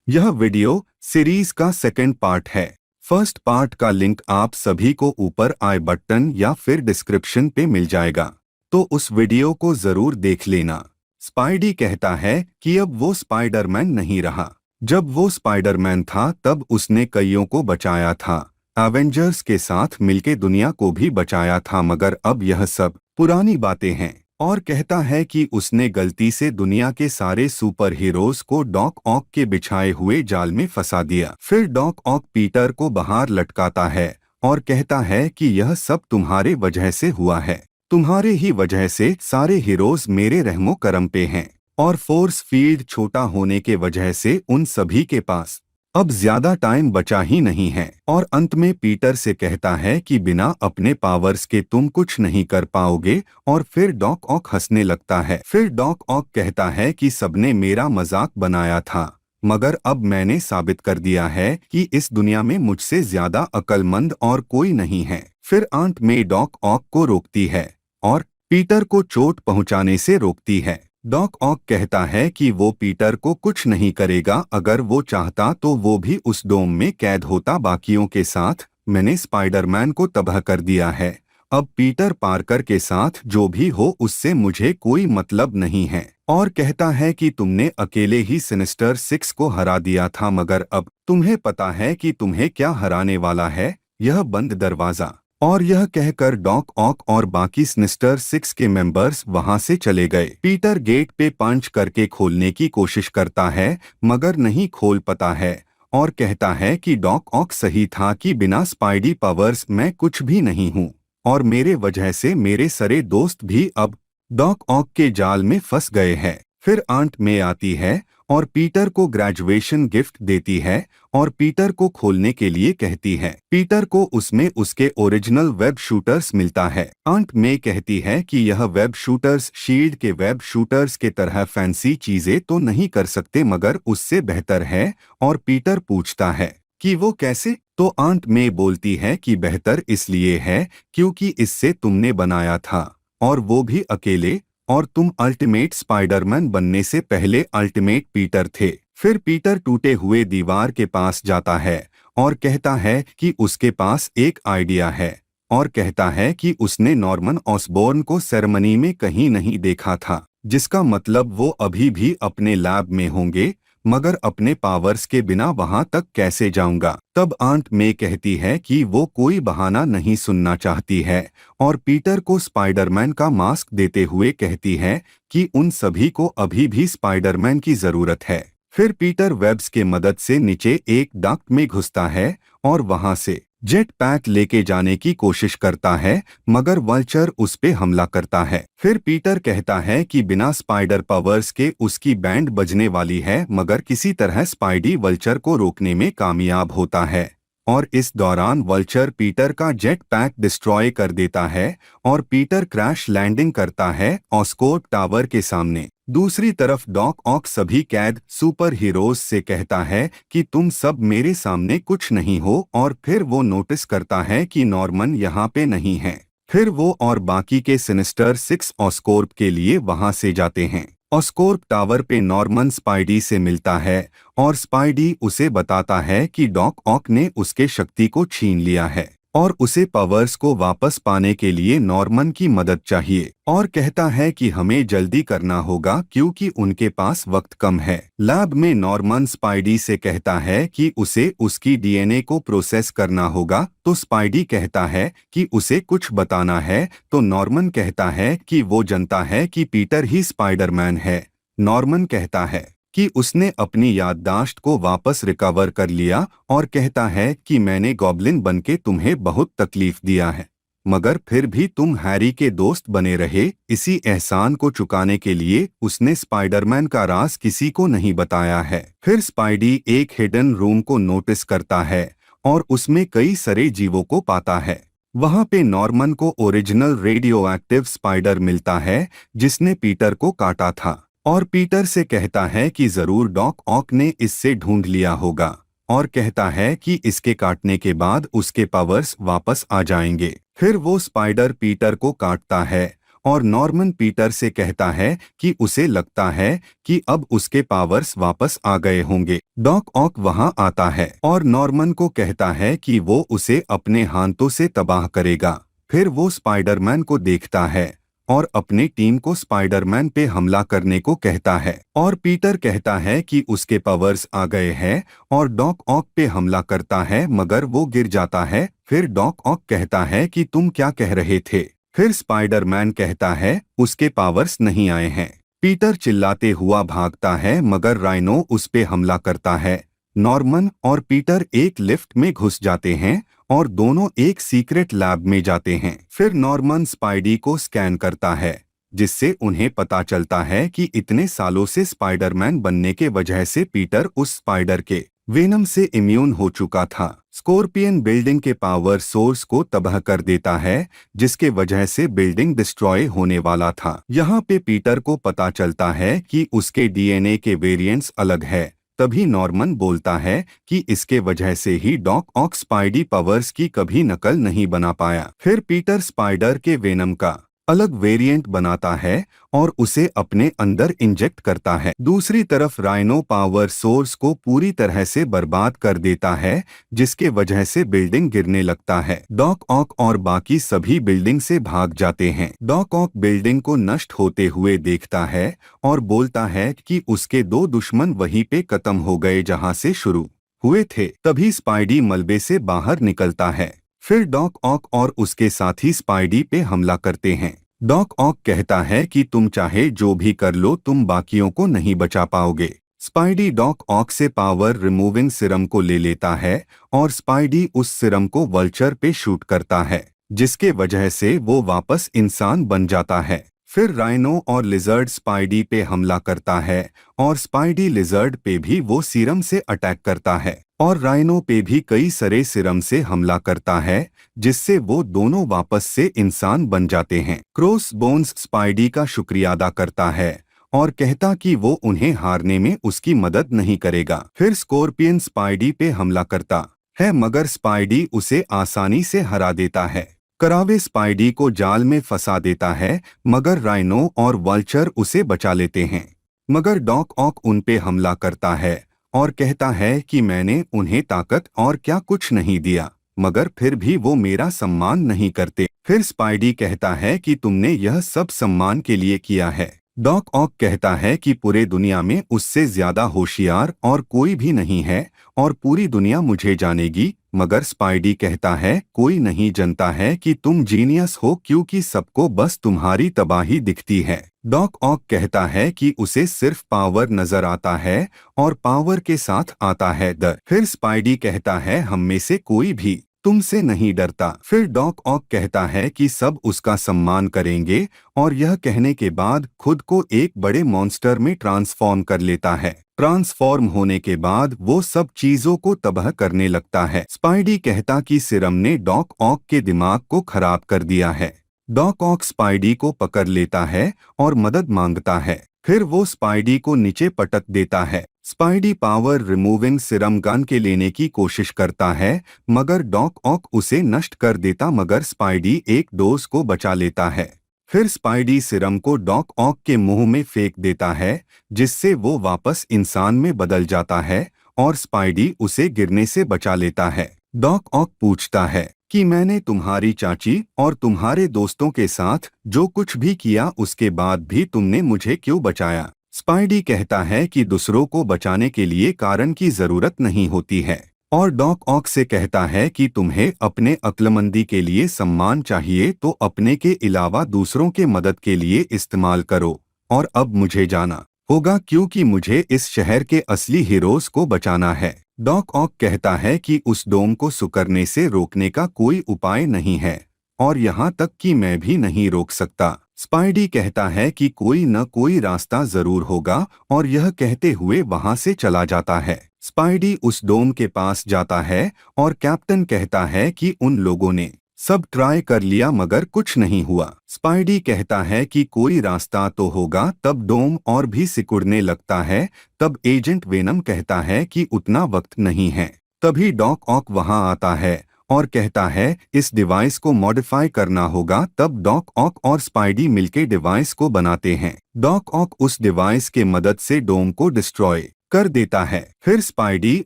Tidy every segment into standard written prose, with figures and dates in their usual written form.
यह video series का second part है। फर्स्ट पार्ट का लिंक आप सभी को ऊपर आई बटन या फिर डिस्क्रिप्शन पे मिल जाएगा, तो उस वीडियो को जरूर देख लेना। स्पाइडी कहता है कि अब वो स्पाइडरमैन नहीं रहा। जब वो स्पाइडरमैन था तब उसने कईयों को बचाया था, एवेंजर्स के साथ मिलके दुनिया को भी बचाया था, मगर अब यह सब पुरानी बातें हैं। और कहता है कि उसने गलती से दुनिया के सारे सुपर हीरोज को डॉक ऑक के बिछाए हुए जाल में फंसा दिया। फिर डॉक ऑक पीटर को बाहर लटकाता है और कहता है कि यह सब तुम्हारे वजह से हुआ है। तुम्हारे ही वजह से सारे हीरोज मेरे रहमो करम पे हैं, और फोर्स फील्ड छोटा होने के वजह से उन सभी के पास अब ज्यादा टाइम बचा ही नहीं है। और अंत में पीटर से कहता है कि बिना अपने पावर्स के तुम कुछ नहीं कर पाओगे। और फिर डॉक ऑक हंसने लगता है। फिर डॉक ऑक कहता है कि सबने मेरा मजाक बनाया था, मगर अब मैंने साबित कर दिया है कि इस दुनिया में मुझसे ज्यादा अक्लमंद और कोई नहीं है। फिर आंट में डॉक ऑक को रोकती है और पीटर को चोट पहुंचाने से रोकती है। डॉक ऑक कहता है कि वो पीटर को कुछ नहीं करेगा, अगर वो चाहता तो वो भी उस डोम में कैद होता बाकियों के साथ। मैंने स्पाइडरमैन को तबाह कर दिया है, अब पीटर पार्कर के साथ जो भी हो उससे मुझे कोई मतलब नहीं है। और कहता है कि तुमने अकेले ही सिनिस्टर सिक्स को हरा दिया था, मगर अब तुम्हें पता है कि तुम्हें क्या हराने वाला है, यह बंद दरवाजा। और यह कहकर डॉक ऑक और बाकी सिनिस्टर सिक्स के मेंबर्स वहां से चले गए। पीटर गेट पे पंच करके खोलने की कोशिश करता है, मगर नहीं खोल पाता है और कहता है कि डॉक ऑक सही था कि बिना स्पाइडी पावर्स मैं कुछ भी नहीं हूँ, और मेरे वजह से मेरे सारे दोस्त भी अब डॉक ऑक के जाल में फंस गए हैं। फिर आंट में आती है और पीटर को ग्रेजुएशन गिफ्ट देती है और पीटर को खोलने के लिए कहती है। पीटर को उसमें उसके ओरिजिनल वेब शूटर्स मिलता है। आंट में कहती है कि यह वेब शूटर्स शील्ड के वेब शूटर्स के तरह फैंसी चीजें तो नहीं कर सकते, मगर उससे बेहतर है। और पीटर पूछता है कि वो कैसे, तो आंट में बोलती है कि बेहतर इसलिए है क्योंकि इससे तुमने बनाया था, और वो भी अकेले, और तुम अल्टीमेट स्पाइडरमैन बनने से पहले अल्टीमेट पीटर थे। फिर पीटर टूटे हुए दीवार के पास जाता है और कहता है कि उसके पास एक आइडिया है, और कहता है कि उसने नॉर्मन ऑसबॉर्न को सेरेमनी में कहीं नहीं देखा था, जिसका मतलब वो अभी भी अपने लैब में होंगे, मगर अपने पावर्स के बिना वहां तक कैसे जाऊंगा। तब आंट में कहती है कि वो कोई बहाना नहीं सुनना चाहती है, और पीटर को स्पाइडरमैन का मास्क देते हुए कहती है कि उन सभी को अभी भी स्पाइडरमैन की जरूरत है। फिर पीटर वेब्स के मदद से नीचे एक डक्ट में घुसता है और वहां से जेट पैक लेके जाने की कोशिश करता है, मगर वल्चर उस पे हमला करता है। फिर पीटर कहता है कि बिना स्पाइडर पावर्स के उसकी बैंड बजने वाली है, मगर किसी तरह स्पाइडी वल्चर को रोकने में कामयाब होता है, और इस दौरान वल्चर पीटर का जेट पैक डिस्ट्रॉय कर देता है और पीटर क्रैश लैंडिंग करता है ऑस्कोर्प टावर के सामने। दूसरी तरफ डॉक ऑक सभी कैद सुपर हीरोज से कहता है कि तुम सब मेरे सामने कुछ नहीं हो, और फिर वो नोटिस करता है कि नॉर्मन यहाँ पे नहीं है। फिर वो और बाकी के सिनिस्टर सिक्स ऑस्कोर्प के लिए वहां से जाते हैं। ऑस्कोर्प टावर पे नॉर्मन स्पाइडी से मिलता है और स्पाइडी उसे बताता है कि डॉक ऑक ने उसके शक्ति को छीन लिया है और उसे पावर्स को वापस पाने के लिए नॉर्मन की मदद चाहिए, और कहता है कि हमें जल्दी करना होगा क्योंकि उनके पास वक्त कम है। लैब में नॉर्मन स्पाइडी से कहता है कि उसे उसकी डीएनए को प्रोसेस करना होगा, तो स्पाइडी कहता है कि उसे कुछ बताना है, तो नॉर्मन कहता है कि वो जानता है कि पीटर ही स्पाइडरमैन है। नॉर्मन कहता है कि उसने अपनी याददाश्त को वापस रिकवर कर लिया, और कहता है कि मैंने गॉब्लिन बनके तुम्हें बहुत तकलीफ दिया है, मगर फिर भी तुम हैरी के दोस्त बने रहे। इसी एहसान को चुकाने के लिए उसने स्पाइडरमैन का राज किसी को नहीं बताया है। फिर स्पाइडी एक हिडन रूम को नोटिस करता है और उसमें कई सारे जीवों को पाता है। वहां पे नॉर्मन को ओरिजिनल रेडियो एक्टिव स्पाइडर मिलता है जिसने पीटर को काटा था, और पीटर से कहता है कि जरूर डॉक ऑक ने इससे ढूंढ लिया होगा, और कहता है कि इसके काटने के बाद उसके पावर्स वापस आ जाएंगे। फिर वो स्पाइडर पीटर को काटता है और नॉर्मन पीटर से कहता है कि उसे लगता है कि अब उसके पावर्स वापस आ गए होंगे। डॉक ऑक वहां आता है और नॉर्मन को कहता है कि वो उसे अपने हाथों से तबाह करेगा। फिर वो स्पाइडरमैन को देखता है और अपनी टीम को स्पाइडरमैन पे हमला करने को कहता है और पीटर कहता है कि उसके पावर्स आ गए हैं और डॉक ऑक पे हमला करता है मगर वो गिर जाता है। फिर डॉक ऑक कहता है कि तुम क्या कह रहे थे? फिर स्पाइडरमैन कहता है उसके पावर्स नहीं आए हैं। पीटर चिल्लाते हुआ भागता है मगर राइनो उस पे हमला करता है। नॉर्मन और पीटर एक लिफ्ट में घुस जाते हैं और दोनों एक सीक्रेट लैब में जाते हैं। फिर नॉर्मन स्पाइडी को स्कैन करता है जिससे उन्हें पता चलता है कि इतने सालों से स्पाइडरमैन बनने के वजह से पीटर उस स्पाइडर के वेनम से इम्यून हो चुका था। स्कॉर्पियन बिल्डिंग के पावर सोर्स को तबाह कर देता है जिसके वजह से बिल्डिंग डिस्ट्रॉय होने वाला था। यहाँ पे पीटर को पता चलता है कि उसके डीएनए के वेरिएंट्स अलग है। तभी नॉर्मन बोलता है कि इसके वजह से ही डॉक ऑक स्पाइडी पावर्स की कभी नकल नहीं बना पाया। फिर पीटर स्पाइडर के वेनम का अलग वेरिएंट बनाता है और उसे अपने अंदर इंजेक्ट करता है। दूसरी तरफ राइनो पावर सोर्स को पूरी तरह से बर्बाद कर देता है जिसके वजह से बिल्डिंग गिरने लगता है। डॉक ऑक और बाकी सभी बिल्डिंग से भाग जाते हैं। डॉक ऑक बिल्डिंग को नष्ट होते हुए देखता है और बोलता है कि उसके दो दुश्मन वहीं पे खत्म हो गए जहां से शुरू हुए थे। तभी स्पाइडी मलबे से बाहर निकलता है। फिर डॉक ऑक और उसके साथी स्पाइडी पे हमला करते हैं। डॉक ऑक कहता है कि तुम चाहे जो भी कर लो तुम बाकियों को नहीं बचा पाओगे। स्पाइडी डॉक ऑक से पावर रिमूविंग सिरम को ले लेता है और स्पाइडी उस सिरम को वल्चर पे शूट करता है जिसके वजह से वो वापस इंसान बन जाता है। फिर राइनो और लिजर्ड स्पाइडी पे हमला करता है और स्पाइडी लिजर्ड पे भी वो सीरम से अटैक करता है और राइनो पे भी कई सारे सीरम से हमला करता है जिससे वो दोनों वापस से इंसान बन जाते हैं। क्रॉस बोन्स स्पाइडी का शुक्रिया अदा करता है और कहता कि वो उन्हें हारने में उसकी मदद नहीं करेगा। फिर स्कॉर्पियन स्पाइडी पे हमला करता है मगर स्पाइडी उसे आसानी से हरा देता है। करावे स्पाइडी को जाल में फंसा देता है मगर राइनो और वल्चर उसे बचा लेते हैं। मगर डॉक ऑक उन पे हमला करता है और कहता है कि मैंने उन्हें ताकत और क्या कुछ नहीं दिया मगर फिर भी वो मेरा सम्मान नहीं करते। फिर स्पाइडी कहता है कि तुमने यह सब सम्मान के लिए किया है। डॉक ऑक कहता है कि पूरे दुनिया में उससे ज्यादा होशियार और कोई भी नहीं है और पूरी दुनिया मुझे जानेगी। मगर स्पाइडी कहता है कोई नहीं जानता है कि तुम जीनियस हो क्योंकि सबको बस तुम्हारी तबाही दिखती है। डॉक ऑक कहता है कि उसे सिर्फ पावर नजर आता है और पावर के साथ आता है डर। फिर स्पाइडी कहता है हम में से कोई भी तुमसे नहीं डरता। फिर डॉक ऑक कहता है कि सब उसका सम्मान करेंगे और यह कहने के बाद खुद को एक बड़े मॉन्स्टर में ट्रांसफॉर्म कर लेता है। ट्रांसफॉर्म होने के बाद वो सब चीजों को तबाह करने लगता है। स्पाइडी कहता कि सीरम ने डॉक ऑक के दिमाग को खराब कर दिया है। डॉक ऑक स्पाइडी को पकड़ लेता है और मदद मांगता है। फिर वो स्पाइडी को नीचे पटक देता है। Spidey power removing Siram gun के लेने की कोशिश करता है मगर डॉक ऑक उसे नष्ट कर देता मगर स्पाइडी एक दोस्त को बचा लेता है। फिर स्पाइडी सिरम को डॉक ऑक के मुंह में फेंक देता है जिससे वो वापस इंसान में बदल जाता है और स्पाइडी उसे गिरने से बचा लेता है। डॉक ऑक पूछता है कि मैंने तुम्हारी चाची और तुम्हारे दोस्तों के साथ जो कुछ भी किया उसके बाद भी तुमने मुझे क्यों बचाया? स्पाइडी कहता है कि दूसरों को बचाने के लिए कारण की जरूरत नहीं होती है और डॉक ऑक से कहता है कि तुम्हें अपने अक्लमंदी के लिए सम्मान चाहिए तो अपने के अलावा दूसरों के मदद के लिए इस्तेमाल करो और अब मुझे जाना होगा क्योंकि मुझे इस शहर के असली हीरोज को बचाना है। डॉक ऑक कहता है कि उस डोम को सुकड़ने से रोकने का कोई उपाय नहीं है और यहाँ तक कि मैं भी नहीं रोक सकता। स्पाइडी कहता है कि कोई न कोई रास्ता जरूर होगा और यह कहते हुए वहां से चला जाता है। स्पाइडी उस डोम के पास जाता है और कैप्टन कहता है कि उन लोगों ने सब ट्राई कर लिया मगर कुछ नहीं हुआ। स्पाइडी कहता है कि कोई रास्ता तो होगा। तब डोम और भी सिकुड़ने लगता है। तब एजेंट वेनम कहता है कि उतना वक्त नहीं है। तभी डॉक ऑक वहां आता है और कहता है इस डिवाइस को मॉडिफाई करना होगा। तब डॉक ऑक और स्पाइडी मिलके डिवाइस को बनाते हैं। डॉक ऑक उस डिवाइस के मदद से डोम को डिस्ट्रॉय कर देता है। फिर स्पाइडी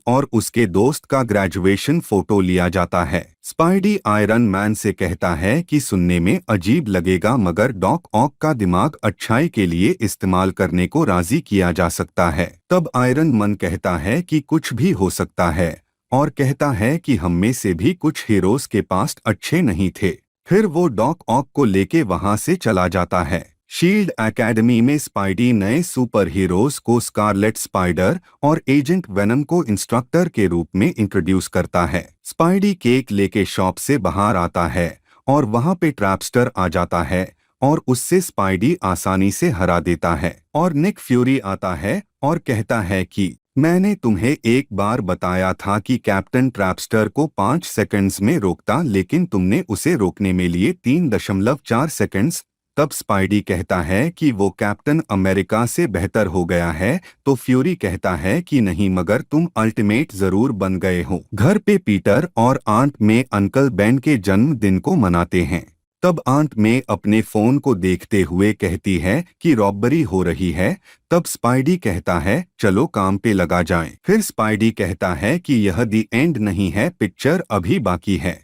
और उसके दोस्त का ग्रेजुएशन फोटो लिया जाता है। स्पाइडी आयरन मैन से कहता है कि सुनने में अजीब लगेगा मगर डॉक ऑक का दिमाग अच्छाई के लिए इस्तेमाल करने को राजी किया जा सकता है। तब आयरन मैन कहता है कि कुछ भी हो सकता है और कहता है कि हम में से भी कुछ हीरोज के पास्ट अच्छे नहीं थे। फिर वो डॉक ऑक को लेके वहां से चला जाता है। शील्ड एकेडमी में स्पाइडी नए सुपर हीरोज को स्कारलेट स्पाइडर और एजेंट वेनम को इंस्ट्रक्टर के रूप में इंट्रोड्यूस करता है। स्पाइडी केक लेके शॉप से बाहर आता है और वहां पे ट्रैपस्टर आ जाता है और उससे स्पाइडी आसानी से हरा देता है। और निक फ्यूरी आता है और कहता है कि मैंने तुम्हें एक बार बताया था कि कैप्टन ट्रैपस्टर को 5 सेकंड्स में रोकता, लेकिन तुमने उसे रोकने में लिए 3.4 सेकंड्स। तब स्पाइडी कहता है कि वो कैप्टन अमेरिका से बेहतर हो गया है। तो फ्यूरी कहता है कि नहीं मगर तुम अल्टीमेट जरूर बन गए हो। घर पे पीटर और आंट में अंकल बेन के जन्मदिन को मनाते हैं। तब आंट में अपने फोन को देखते हुए कहती है कि रॉबरी हो रही है। तब स्पाइडी कहता है चलो काम पे लगा जाएं। फिर स्पाइडी कहता है कि यह दी एंड नहीं है, पिक्चर अभी बाकी है।